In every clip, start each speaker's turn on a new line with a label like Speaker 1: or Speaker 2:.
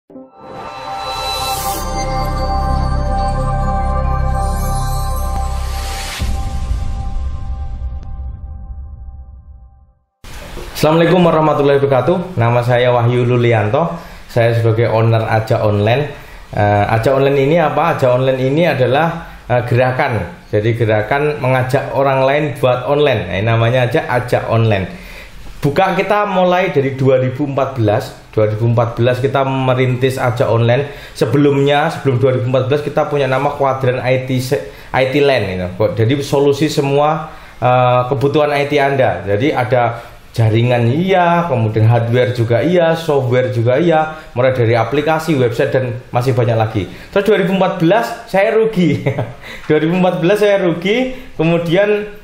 Speaker 1: Assalamualaikum warahmatullahi wabarakatuh. Nama saya Wahyu Lulianto. Saya sebagai owner Aja Online. Aja Online ini apa? Aja Online ini adalah gerakan. Jadi gerakan mengajak orang lain buat online. Namanya aja Aja Online. Buka kita mulai dari 2014. 2014 kita merintis Aja Online. Sebelum 2014 kita punya nama Quadrant IT Land. Jadi solusi semua kebutuhan IT Anda. Jadi ada jaringan iya, kemudian hardware juga iya, software juga iya, mulai dari aplikasi, website, dan masih banyak lagi. Terus 2014 saya rugi. 2014 saya rugi, kemudian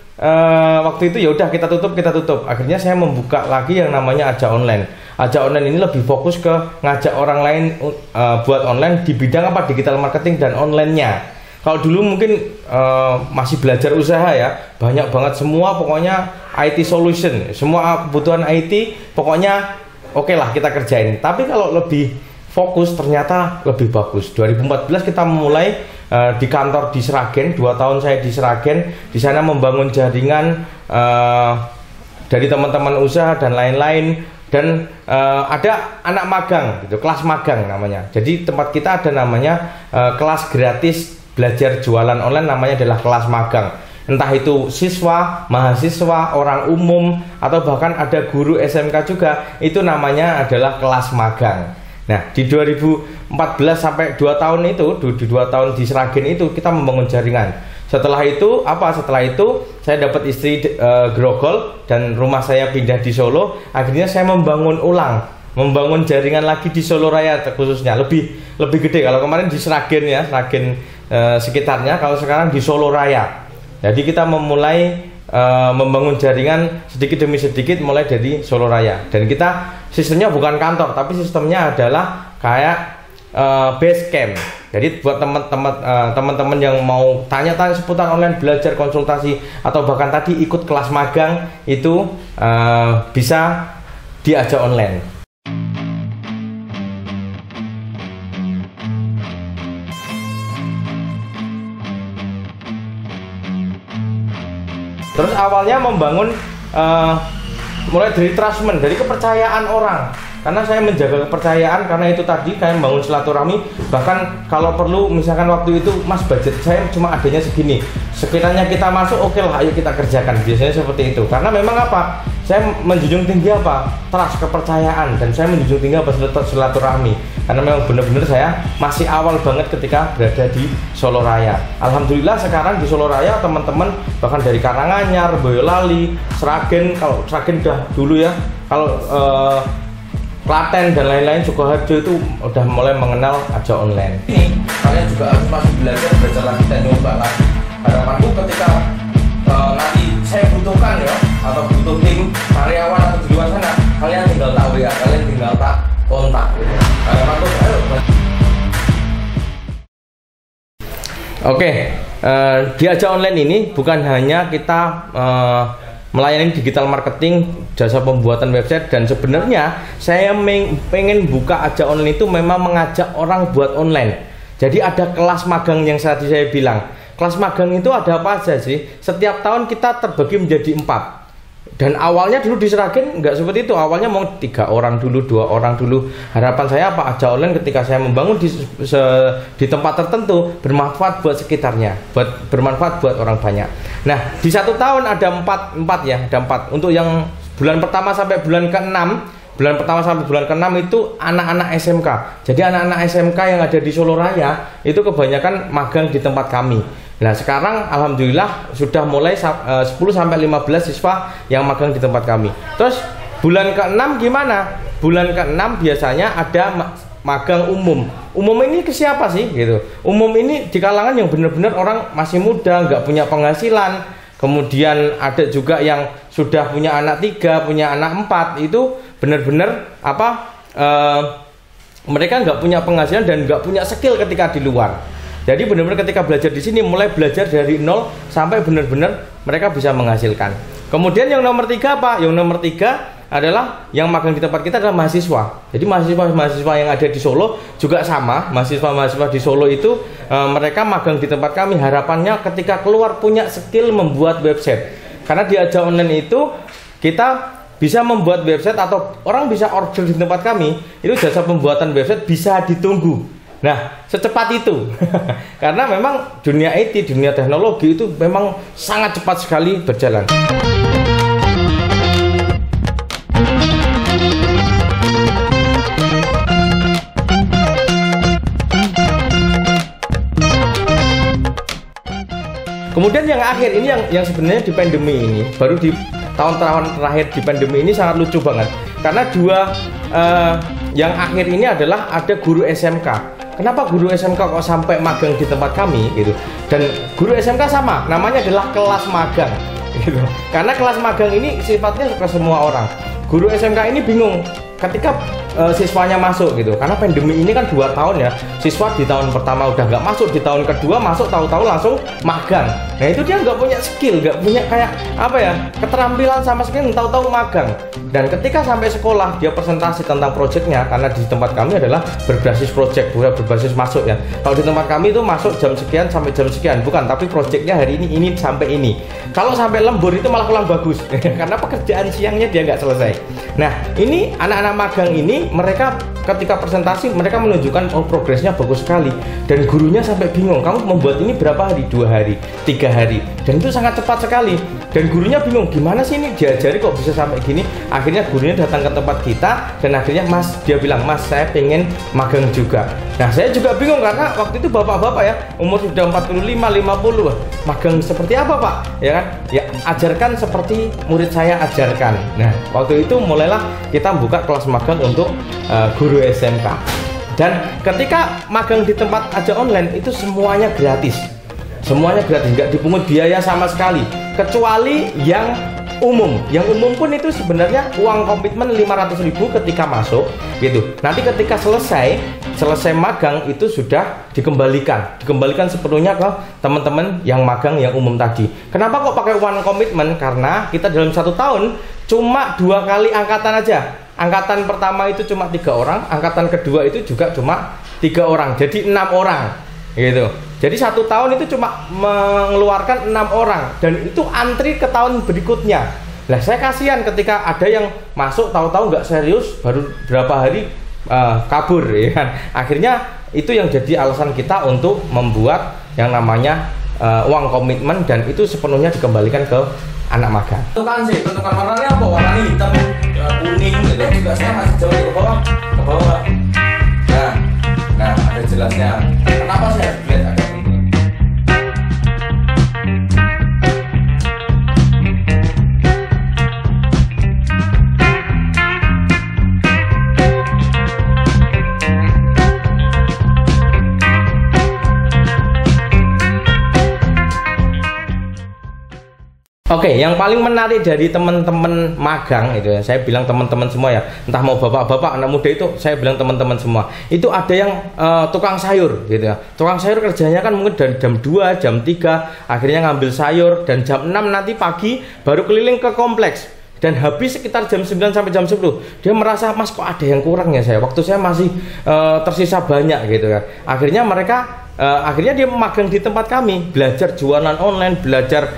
Speaker 1: waktu itu ya udah kita tutup. Akhirnya saya membuka lagi yang namanya Aja Online. Aja Online ini lebih fokus ke ngajak orang lain buat online di bidang apa? Digital marketing dan online-nya. Kalau dulu mungkin masih belajar usaha ya, banyak banget semua pokoknya IT solution, semua kebutuhan IT pokoknya oke lah kita kerjain. Tapi kalau lebih fokus ternyata lebih bagus. 2014 kita mulai di kantor di Sragen, 2 tahun saya di Sragen, di sana membangun jaringan dari teman-teman usaha dan lain-lain. Dan ada anak magang, gitu, kelas magang namanya. Jadi tempat kita ada namanya kelas gratis belajar jualan online, namanya adalah kelas magang. Entah itu siswa, mahasiswa, orang umum, atau bahkan ada guru SMK juga, itu namanya adalah kelas magang. Nah, di 2014 sampai 2 tahun itu, di 2 tahun di Sragen itu kita membangun jaringan. Setelah itu saya dapat istri grogol dan rumah saya pindah di Solo. Akhirnya saya membangun jaringan lagi di Solo Raya khususnya, lebih gede. Kalau kemarin di Sragen ya, Sragen sekitarnya, kalau sekarang di Solo Raya. Jadi kita memulai membangun jaringan sedikit demi sedikit mulai dari Solo Raya. Dan kita sistemnya bukan kantor, tapi sistemnya adalah kayak base camp. Jadi buat teman-teman yang mau tanya-tanya seputar online, belajar konsultasi, atau bahkan tadi ikut kelas magang, itu bisa di Aja Online. Terus awalnya membangun mulai dari trustment, dari kepercayaan orang. Karena saya menjaga kepercayaan, karena itu tadi saya membangun silaturahmi. Bahkan kalau perlu, misalkan waktu itu Mas budget saya cuma adanya segini, sekiranya kita masuk, oke lah, ayo kita kerjakan. Biasanya seperti itu. Karena memang apa? Saya menjunjung tinggi apa? Trust, kepercayaan. Dan saya menjunjung tinggi apa? Silaturahmi. Karena memang benar-benar saya masih awal banget ketika berada di Solo Raya. Alhamdulillah sekarang di Solo Raya teman-teman bahkan dari Karanganyar, Boyolali, Sragen, kalau Sragen udah dulu ya, kalau Klaten dan lain-lain, Sukoharjo itu udah mulai mengenal Aja Online. Ini kalian juga harus masih belajar lagi dan nyoba lagi. Harapanku ketika nanti saya butuhkan ya, atau butuh tim karyawan atau di luar sana, kalian tinggal tahu ya, kalian tinggal tak kontak. Harapanku ayo. Oke, di Aja Online ini bukan hanya kita melayani digital marketing, jasa pembuatan website, dan sebenarnya saya pengen buka Aja Online itu memang mengajak orang buat online. Jadi ada kelas magang yang tadi saya bilang. Kelas magang itu ada apa aja sih? Setiap tahun kita terbagi menjadi 4. Dan awalnya dulu di Sragen nggak seperti itu. Awalnya mau 3 orang dulu, 2 orang dulu. Harapan saya apa? Aja Online ketika saya membangun di tempat tertentu bermanfaat buat sekitarnya, bermanfaat buat orang banyak. Nah, di 1 tahun ada 4 ya, ada 4. Untuk yang bulan pertama sampai bulan ke-6, itu anak-anak SMK. Jadi anak-anak SMK yang ada di Solo Raya itu kebanyakan magang di tempat kami. Nah, sekarang alhamdulillah sudah mulai 10-15 siswa yang magang di tempat kami. Terus bulan ke-6 gimana? Bulan ke-6 biasanya ada magang umum. Umum ini ke siapa sih gitu? Umum ini di kalangan yang benar-benar orang masih muda, nggak punya penghasilan. Kemudian ada juga yang sudah punya anak 3, punya anak 4. Itu benar-benar mereka nggak punya penghasilan dan nggak punya skill ketika di luar. Jadi benar-benar ketika belajar di sini mulai belajar dari nol sampai benar-benar mereka bisa menghasilkan. Kemudian yang nomor 3 apa? Yang nomor 3 adalah yang magang di tempat kita adalah mahasiswa. Jadi mahasiswa yang ada di Solo juga sama. Mahasiswa di Solo itu mereka magang di tempat kami. Harapannya ketika keluar punya skill membuat website. Karena di Aja Online itu kita bisa membuat website atau orang bisa order di tempat kami. Itu jasa pembuatan website bisa ditunggu. Nah, secepat itu. Karena memang dunia IT, dunia teknologi itu memang sangat cepat sekali berjalan. Kemudian yang akhir ini yang sebenarnya di pandemi ini, baru di tahun-tahun terakhir di pandemi ini sangat lucu banget. Karena yang akhir ini adalah ada guru SMK. Kenapa guru SMK kok sampai magang di tempat kami gitu? Dan guru SMK sama, namanya adalah kelas magang gitu. Karena kelas magang ini sifatnya ke semua orang. Guru SMK ini bingung ketika siswanya masuk gitu. Karena pandemi ini kan 2 tahun ya. Siswa di tahun pertama udah nggak masuk, di tahun kedua masuk tahu-tahu langsung magang. Nah itu dia nggak punya skill, nggak punya kayak apa ya, keterampilan sama skill, tahu-tahu magang. Dan ketika sampai sekolah dia presentasi tentang proyeknya, karena di tempat kami adalah berbasis proyek, bukan berbasis masuk ya. Kalau di tempat kami itu masuk jam sekian sampai jam sekian, bukan, tapi proyeknya hari ini sampai ini. Kalau sampai lembur itu malah kurang bagus karena pekerjaan siangnya dia nggak selesai. Nah ini anak-anak magang ini mereka ketika presentasi mereka menunjukkan progresnya bagus sekali, dan gurunya sampai bingung, kamu membuat ini berapa hari? 2 hari, 3 hari, dan itu sangat cepat sekali. Dan gurunya bingung, gimana sih ini diajari kok bisa sampai gini. Akhirnya gurunya datang ke tempat kita, dan akhirnya dia bilang, mas saya pengen magang juga. Nah saya juga bingung karena waktu itu bapak-bapak ya, umur sudah 45, 50, magang seperti apa pak? Ya kan, ya ajarkan seperti murid saya ajarkan. Nah waktu itu mulailah kita buka kelas magang untuk guru SMK. Dan ketika magang di tempat Aja Online itu semuanya gratis. Semuanya gratis, nggak dipungut biaya sama sekali, kecuali yang umum. Yang umum pun itu sebenarnya uang komitmen 500.000 ketika masuk gitu. Nanti ketika selesai magang itu sudah dikembalikan sepenuhnya ke teman-teman yang magang yang umum tadi. Kenapa kok pakai uang komitmen? Karena kita dalam 1 tahun cuma 2 kali angkatan aja. Angkatan pertama itu cuma 3 orang, angkatan kedua itu juga cuma 3 orang, jadi 6 orang gitu. Jadi 1 tahun itu cuma mengeluarkan 6 orang, dan itu antri ke tahun berikutnya. Nah saya kasihan ketika ada yang masuk tahu-tahu nggak serius, baru berapa hari kabur ya kan. Akhirnya itu yang jadi alasan kita untuk membuat yang namanya uang komitmen, dan itu sepenuhnya dikembalikan ke anak magang. Tentukan warnanya apa? Warna hitam, kuning gitu. Juga saya masih jauh ke bawah. Nah ada jelasnya. Kenapa saya lihat agak Oke, yang paling menarik dari teman-teman magang itu ya, saya bilang teman-teman semua ya, entah mau bapak-bapak, anak muda itu saya bilang teman-teman semua. Itu ada yang tukang sayur gitu ya. Tukang sayur kerjanya kan mungkin dari jam 2, jam 3, akhirnya ngambil sayur, dan jam 6 nanti pagi baru keliling ke kompleks. Dan habis sekitar jam 9 sampai jam 10. Dia merasa, mas kok ada yang kurang ya saya, waktu saya masih tersisa banyak gitu ya. Akhirnya dia magang di tempat kami, belajar jualan online, belajar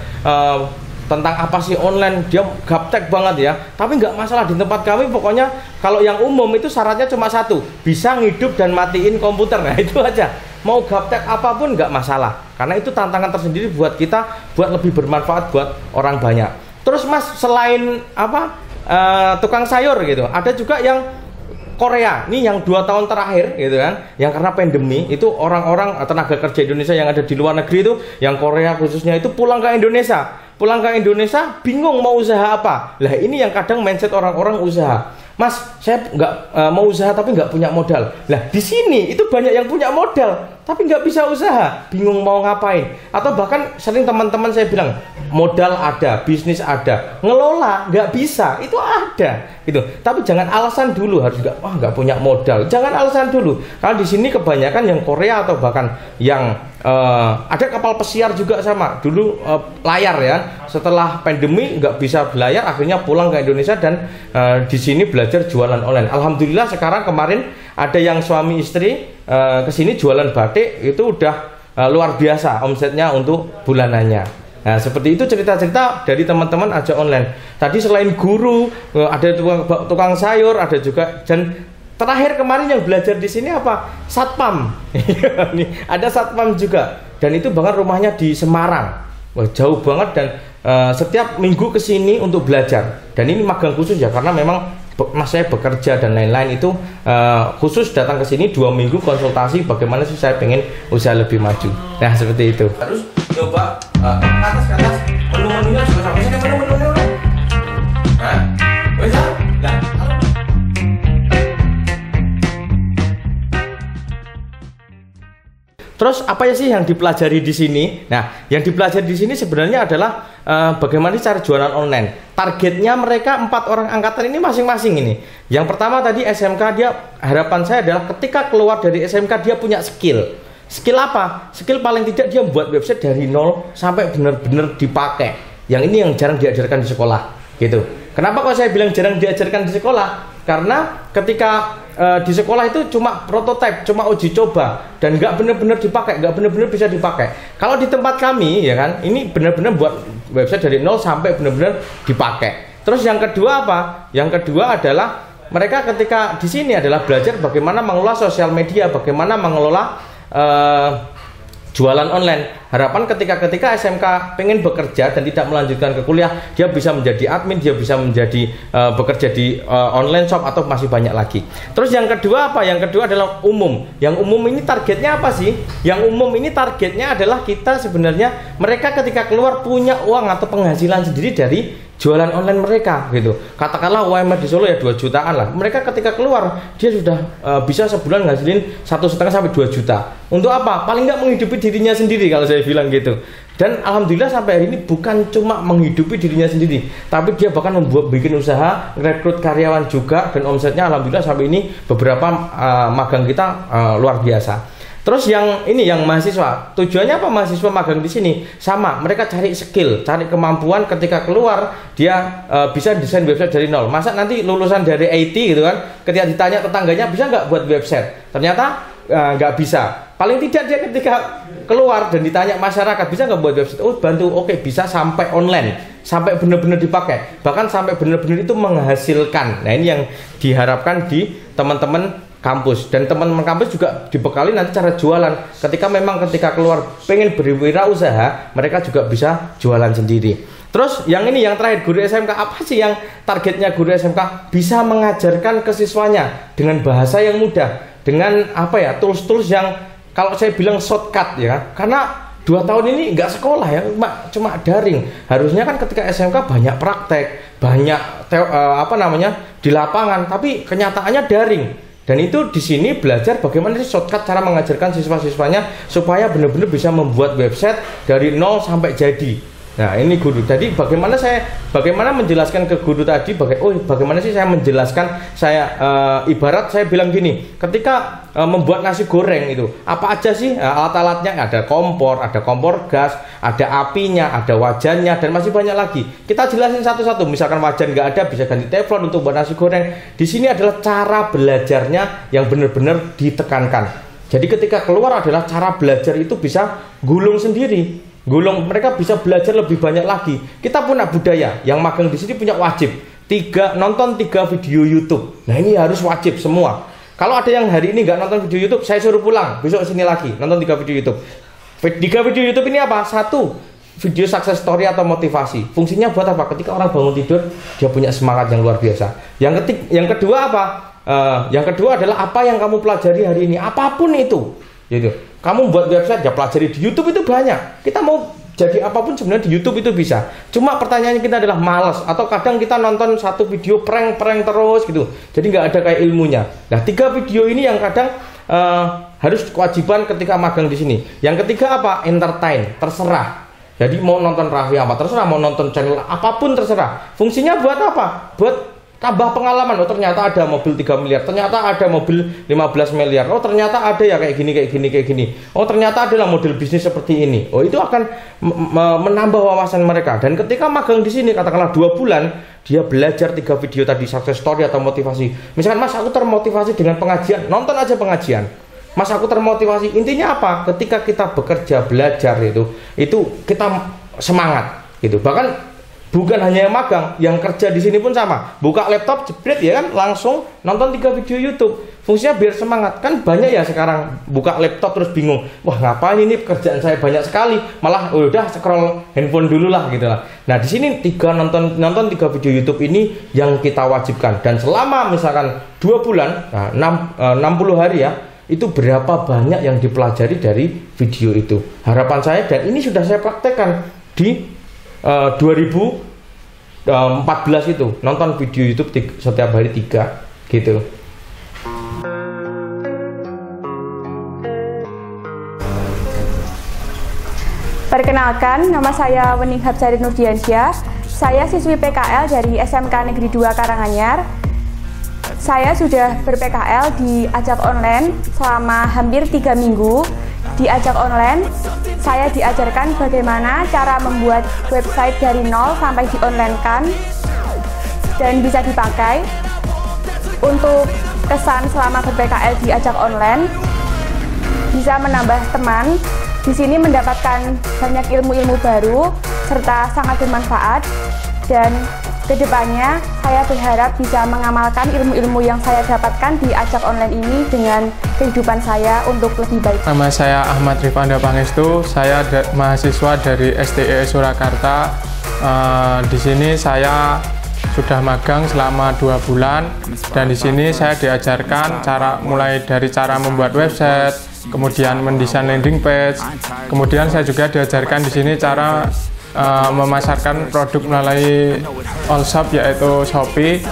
Speaker 1: tentang apa sih online. Dia gaptek banget ya, tapi nggak masalah di tempat kami. Pokoknya kalau yang umum itu syaratnya cuma 1, bisa ngidup dan matiin komputer. Nah itu aja, mau gaptek apapun nggak masalah, karena itu tantangan tersendiri buat kita, buat lebih bermanfaat buat orang banyak. Terus mas, selain tukang sayur gitu, ada juga yang Korea, ini yang 2 tahun terakhir gitu kan, yang karena pandemi itu orang-orang tenaga kerja Indonesia yang ada di luar negeri itu, yang Korea khususnya itu pulang ke Indonesia bingung mau usaha apa. Lah ini yang kadang mindset orang-orang usaha, mas saya nggak mau usaha tapi nggak punya modal. Lah di sini itu banyak yang punya modal tapi nggak bisa usaha, bingung mau ngapain. Atau bahkan sering teman-teman saya bilang, modal ada, bisnis ada, ngelola nggak bisa, itu ada gitu. Tapi jangan alasan dulu harus nggak punya modal, jangan alasan dulu. Karena di sini kebanyakan yang Korea atau bahkan yang ada kapal pesiar juga sama. Dulu layar ya. Setelah pandemi nggak bisa belayar, akhirnya pulang ke Indonesia dan di sini belajar jualan online. Alhamdulillah sekarang kemarin ada yang suami istri ke sini jualan batik, itu udah luar biasa omsetnya untuk bulanannya. Nah, seperti itu cerita-cerita dari teman-teman Aja Online. Tadi selain guru, ada tukang sayur, ada juga, dan terakhir kemarin yang belajar di sini apa? Satpam. Nih, ada satpam juga. Dan itu bahkan rumahnya di Semarang. Wah, jauh banget, dan setiap minggu ke sini untuk belajar. Dan ini magang khusus ya, karena memang mas saya bekerja dan lain-lain, itu khusus datang ke sini 2 minggu konsultasi bagaimana sih saya pengen usaha lebih maju. Nah, seperti itu. Harus coba ke atas menu-menunya juga sampai sini, menu-menunya. Hah? Bisa? Nah. Terus apa ya sih yang dipelajari di sini? Nah, yang dipelajari di sini sebenarnya adalah bagaimana cara jualan online. Targetnya mereka 4 orang angkatan ini masing-masing ini. Yang pertama tadi SMK, dia harapan saya adalah ketika keluar dari SMK dia punya skill. Skill apa? Skill paling tidak dia membuat website dari nol sampai benar-benar dipakai. Yang ini yang jarang diajarkan di sekolah, gitu. Kenapa kok saya bilang jarang diajarkan di sekolah? Karena ketika di sekolah itu cuma prototipe, cuma uji coba, dan nggak benar-benar dipakai, nggak benar-benar bisa dipakai. Kalau di tempat kami, ya kan, ini benar-benar buat website dari nol sampai benar-benar dipakai. Terus yang kedua apa? Yang kedua adalah mereka ketika di sini adalah belajar bagaimana mengelola sosial media, bagaimana mengelola jualan online. Harapan ketika SMK pengen bekerja dan tidak melanjutkan ke kuliah, dia bisa menjadi admin, dia bisa menjadi bekerja di online shop atau masih banyak lagi. Terus yang kedua apa? Yang kedua adalah umum. Yang umum ini targetnya apa sih? Yang umum ini targetnya adalah kita sebenarnya mereka ketika keluar punya uang atau penghasilan sendiri dari jualan online mereka, gitu. Katakanlah UMR di Solo ya 2 jutaan lah. Mereka ketika keluar dia sudah bisa sebulan ngasilin 1,5 sampai 2 juta. Untuk apa? Paling nggak menghidupi dirinya sendiri kalau saya bilang gitu. Dan alhamdulillah sampai hari ini bukan cuma menghidupi dirinya sendiri, tapi dia bahkan bikin usaha, rekrut karyawan juga, dan omsetnya alhamdulillah sampai ini beberapa magang kita luar biasa. Terus yang ini yang mahasiswa, tujuannya apa mahasiswa magang di sini? Sama, mereka cari skill, cari kemampuan ketika keluar dia bisa desain website dari nol. Masa nanti lulusan dari IT gitu kan, ketika ditanya tetangganya bisa nggak buat website, ternyata nggak bisa. Paling tidak dia ketika keluar dan ditanya masyarakat bisa nggak buat website, oh bantu, oke, bisa sampai online, sampai benar-benar dipakai, bahkan sampai benar-benar itu menghasilkan. Nah, ini yang diharapkan di teman-teman kampus, dan teman-teman kampus juga dibekali nanti cara jualan. Ketika keluar pengen berwirausaha, mereka juga bisa jualan sendiri. Terus yang ini yang terakhir, guru SMK, apa sih yang targetnya guru SMK? Bisa mengajarkan ke siswanya dengan bahasa yang mudah, dengan apa ya, tools-tools yang kalau saya bilang shortcut ya, karena 2 tahun ini nggak sekolah ya, cuma daring. Harusnya kan ketika SMK banyak praktek, banyak di lapangan, tapi kenyataannya daring. Dan itu di sini belajar bagaimana sih shortcut cara mengajarkan siswa-siswanya supaya benar-benar bisa membuat website dari nol sampai jadi. Nah, ini guru. Jadi bagaimana menjelaskan ke guru tadi, bagaimana sih saya menjelaskan, ibarat saya bilang gini, ketika membuat nasi goreng itu, apa aja sih alat-alatnya? Ada kompor gas, ada apinya, ada wajannya, dan masih banyak lagi. Kita jelasin satu-satu. Misalkan wajan nggak ada, bisa ganti teflon untuk buat nasi goreng. Di sini adalah cara belajarnya yang benar-benar ditekankan. Jadi ketika keluar adalah cara belajar itu bisa gulung sendiri. Mereka bisa belajar lebih banyak lagi. Kita punya budaya yang magang di sini punya wajib nonton 3 video YouTube. Nah, ini harus wajib semua. Kalau ada yang hari ini nggak nonton video YouTube, saya suruh pulang, besok sini lagi nonton 3 video YouTube. 3 video YouTube ini apa? 1, video success story atau motivasi. Fungsinya buat apa? Ketika orang bangun tidur, dia punya semangat yang luar biasa. Yang kedua apa? Yang kedua adalah apa yang kamu pelajari hari ini, apapun itu. Gitu. Kamu buat website ya pelajari di YouTube, itu banyak. Kita mau jadi apapun sebenarnya di YouTube itu bisa. Cuma pertanyaannya kita adalah malas, atau kadang kita nonton satu video prank terus gitu. Jadi nggak ada kayak ilmunya. Nah, 3 video ini yang kadang harus kewajiban ketika magang di sini. Yang ketiga apa? Entertain, terserah. Jadi mau nonton Raffi apa terserah, mau nonton channel apapun terserah. Fungsinya buat apa? Buat tambah pengalaman. Oh ternyata ada mobil 3 miliar, ternyata ada mobil 15 miliar. Oh ternyata ada ya kayak gini. Oh ternyata adalah model bisnis seperti ini. Oh itu akan menambah wawasan mereka. Dan ketika magang di sini katakanlah 2 bulan, dia belajar 3 video tadi, success story atau motivasi. Misalkan, Mas aku termotivasi dengan pengajian, nonton aja pengajian. Mas aku termotivasi. Intinya apa? Ketika kita bekerja belajar itu kita semangat gitu. Bahkan bukan hanya yang magang, yang kerja di sini pun sama. Buka laptop, jebret ya kan, langsung nonton 3 video YouTube. Fungsinya biar semangat. Kan banyak ya sekarang buka laptop terus bingung. Wah ngapain ini, pekerjaan saya banyak sekali. Malah udah scroll handphone dulu lah gitu lah. Nah di sini nonton 3 video YouTube ini yang kita wajibkan. Dan selama misalkan 2 bulan, 60 hari ya, itu berapa banyak yang dipelajari dari video itu. Harapan saya, dan ini sudah saya praktekkan di 2014 itu, nonton video YouTube setiap hari 3 gitu.
Speaker 2: Perkenalkan, nama saya Wening Habsari Nurdiansyah. Saya siswi PKL dari SMK Negeri 2 Karanganyar. Saya sudah ber-PKL di Ajak Online selama hampir 3 minggu. Di Ajak Online, saya diajarkan bagaimana cara membuat website dari nol sampai di-online-kan dan bisa dipakai. Untuk kesan selama ber-PKL di Ajak Online, bisa menambah teman. Di sini mendapatkan banyak ilmu-ilmu baru serta sangat bermanfaat, dan kedepannya saya berharap bisa mengamalkan ilmu-ilmu yang saya dapatkan di Ajak Online ini dengan kehidupan saya untuk lebih baik.
Speaker 3: Nama saya Ahmad Rifanda Pangestu, saya mahasiswa dari STE Surakarta. Di sini saya sudah magang selama 2 bulan, dan di sini saya diajarkan mulai dari cara membuat website, kemudian mendesain landing page, kemudian saya juga diajarkan di sini cara memasarkan produk melalui all shop yaitu Shopee.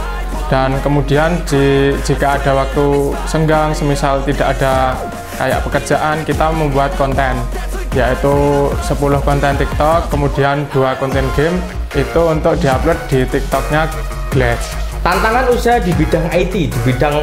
Speaker 3: Dan kemudian jika ada waktu senggang, semisal tidak ada kayak pekerjaan, kita membuat konten yaitu 10 konten TikTok, kemudian 2 konten game itu untuk diupload di TikToknya Glass.
Speaker 1: Tantangan usaha di bidang IT, di bidang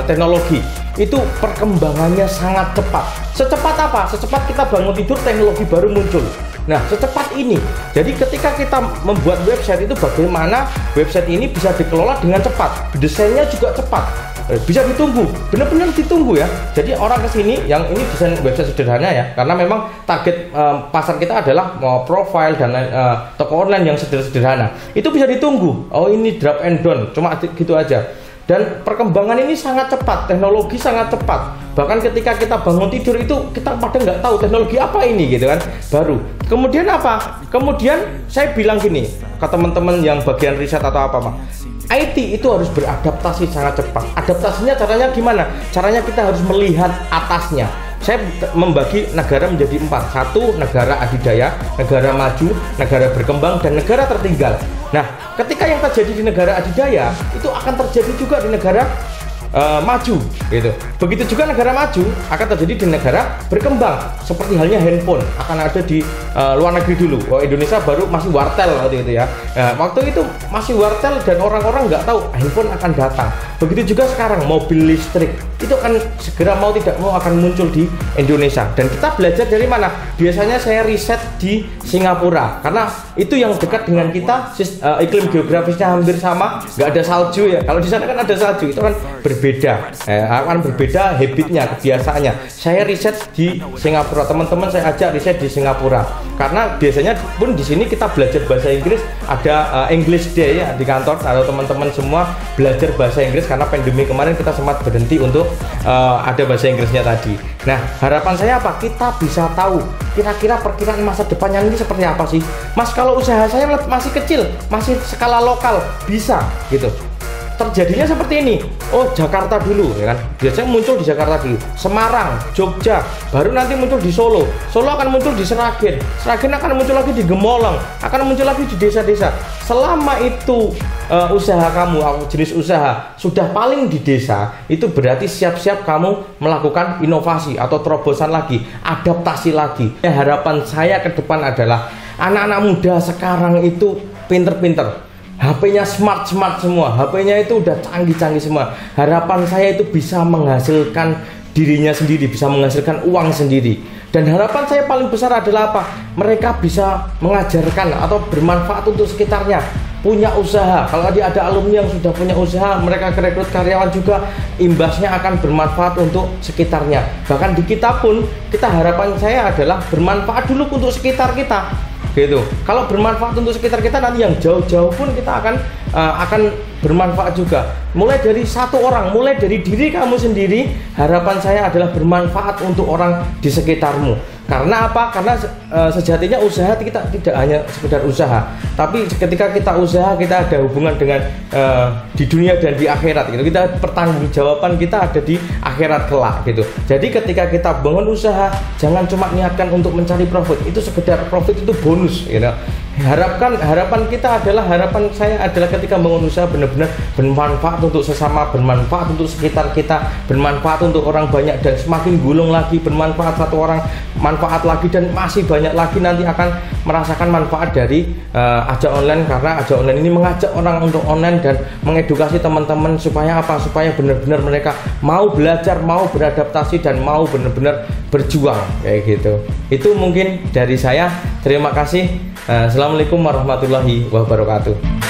Speaker 1: teknologi, itu perkembangannya sangat cepat. Secepat apa? Secepat kita bangun tidur, teknologi baru muncul. Nah, secepat ini. Jadi ketika kita membuat website itu, bagaimana website ini bisa dikelola dengan cepat. Desainnya juga cepat. Bisa ditunggu, benar-benar ditunggu ya. Jadi orang kesini yang ini desain website sederhana ya, karena memang target pasar kita adalah profile dan toko online yang sederhana. Itu bisa ditunggu. Oh ini drop and down, cuma gitu aja. Dan perkembangan ini sangat cepat, teknologi sangat cepat. Bahkan ketika kita bangun tidur itu kita pada nggak tahu teknologi apa ini gitu kan, baru. Kemudian apa? Kemudian saya bilang gini ke teman-teman yang bagian riset atau apa, IT itu harus beradaptasi sangat cepat. Adaptasinya caranya gimana? Caranya kita harus melihat atasnya. Saya membagi negara menjadi 4. 1, negara adidaya, negara maju, negara berkembang, dan negara tertinggal. Nah, ketika yang terjadi di negara adidaya itu akan terjadi juga di negara maju gitu. Begitu juga negara maju akan terjadi di negara berkembang. Seperti halnya handphone akan ada di luar negeri dulu. Oh, Indonesia baru masih wartel waktu itu ya. Nah, waktu itu masih wartel dan orang-orang nggak tahu handphone akan datang. Begitu juga sekarang mobil listrik itu akan segera mau tidak mau akan muncul di Indonesia. Dan kita belajar dari mana? Biasanya saya riset di Singapura karena itu yang dekat dengan kita, iklim geografisnya hampir sama, nggak ada salju ya. Kalau di sana kan ada salju, itu kan berbeda, akan berbeda habitnya, kebiasaannya. Saya riset di Singapura, teman-teman saya ajak riset di Singapura karena biasanya pun di sini kita belajar bahasa Inggris, ada English Day ya di kantor. Kalau teman-teman semua belajar bahasa Inggris karena pandemi kemarin kita sempat berhenti untuk ada bahasa Inggrisnya tadi. Nah, harapan saya apa? Kita bisa tahu kira-kira perkiraan masa depannya ini seperti apa sih, Mas? Kalau usaha saya masih kecil, masih skala lokal, bisa gitu. Terjadinya seperti ini. Oh, Jakarta dulu ya kan. Biasanya muncul di Jakarta dulu, Semarang, Jogja, baru nanti muncul di Solo. Solo akan muncul di Seragen. Seragen akan muncul lagi di Gemolong, akan muncul lagi di desa-desa. Selama itu usaha kamu, jenis usaha sudah paling di desa, itu berarti siap-siap kamu melakukan inovasi atau terobosan lagi, adaptasi lagi. Harapan saya ke depan adalah anak-anak muda sekarang itu pinter-pinter. HP-nya smart semua, HP-nya itu udah canggih semua. Harapan saya itu bisa menghasilkan dirinya sendiri, bisa menghasilkan uang sendiri. Dan harapan saya paling besar adalah apa? Mereka bisa mengajarkan atau bermanfaat untuk sekitarnya, punya usaha. Kalau tadi ada alumni yang sudah punya usaha, mereka rekrut karyawan juga, imbasnya akan bermanfaat untuk sekitarnya. Bahkan di kita pun, kita harapan saya adalah bermanfaat dulu untuk sekitar kita, gitu. Kalau bermanfaat untuk sekitar kita, nanti yang jauh-jauh pun kita akan bermanfaat juga. Mulai dari satu orang, mulai dari diri kamu sendiri, harapan saya adalah bermanfaat untuk orang di sekitarmu. Karena apa? Karena sejatinya usaha kita tidak hanya sekedar usaha, tapi ketika kita usaha, kita ada hubungan dengan di dunia dan di akhirat, gitu. Kita pertanggungjawaban kita ada di akhirat kelak, gitu. Jadi ketika kita bangun usaha, jangan cuma niatkan untuk mencari profit. Itu sekedar profit itu bonus, gitu. Harapan kita adalah, harapan saya adalah ketika bangun usaha benar-benar bermanfaat untuk sesama, bermanfaat untuk sekitar kita, bermanfaat untuk orang banyak, dan semakin gulung lagi, bermanfaat satu orang, manfaat lagi, dan masih banyak lagi nanti akan merasakan manfaat dari Ajak Online. Karena Ajak Online ini mengajak orang untuk online dan mengedukasi teman-teman supaya apa? Supaya benar-benar mereka mau belajar, mau beradaptasi, dan mau benar-benar berjuang, kayak gitu. Itu mungkin dari saya. Terima kasih. Assalamualaikum warahmatullahi wabarakatuh.